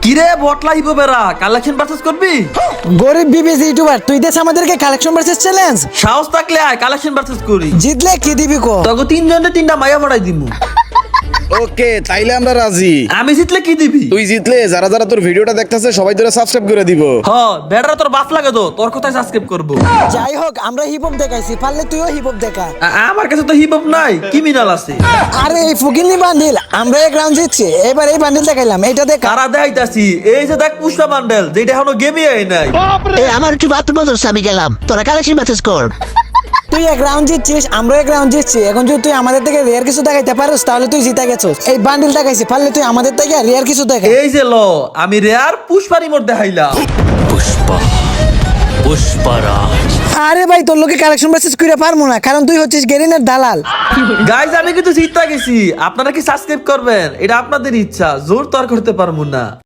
কিরে বটলা হিপোপেরা collection purchase করবি? গরিব বিবিসি ইউটিউবার তুই দেশ আমাদেরকে কালেকশন ভার্সেস চ্যালেঞ্জ। সাহস থাকলে আয় কালেকশন পারচেজ করি। জিতলে কি দিবি কো? তোকে তিনজনে তিনটা মাইয়া পড়াই দিমু। ওকে তাইলে আমরা রাজি। আমি জিতলে কি দিবি? তুই জিতলে যারা যারা তোর ভিডিওটা দেখতেছে সবাই তোরা সাবস্ক্রাইব করে দিব। হ বেটারা তোর বাপ লাগে তো তোর কথাই সাবস্ক্রাইব করব। যাই হোক আমরা হিপ হপ দেখাইছি, পারলে তুইও হিপ হপ দেখা। আমার কাছে তো হিপ হপ নাই, ক্রিমিনাল আছে। আরে এই ফুকিনি বান্ডিল আমরা এক রাউন্ড জিতছি, এবার এই বান্ডিল দেখাইলাম, এটা দেখ। কারা দেখাইতাছি এই যে দেখ পুষ্পা বান্ডেল যেটা এখনো গেমই আই নাই। আমার একটু বাথরুম বলছে, আমি গেলাম, তোরা কালেকশন মেসেজ কর। তুই এক রাউন্ড জিতছিস, আমরা এক রাউন্ড জিতছি, এখন যদি তুই আমাদের থেকে রেয়ার কিছু দেখাইতে পারিস তাহলে তুই জিতে গেছিস। এই বান্ডিল দেখাইছি, পারলে তুই আমাদের থেকে রেয়ার কিছু দেখা। এই যে ল আমি রেয়ার পুষ্পারি মোড দেখাইলাম। পুষ্পরাজ। আরে ভাই তোর লোকে কালেকশন ভার্সেস কইরা পারমু না, কারণ তুই হচ্ছিস গেরিনের দালাল। গাইজ আমি কিন্তু জিততে গেছি, আপনারা কি সাবস্ক্রাইব করবেন? এটা আপনাদের ইচ্ছা, জোর তো আর করতে পারবো না।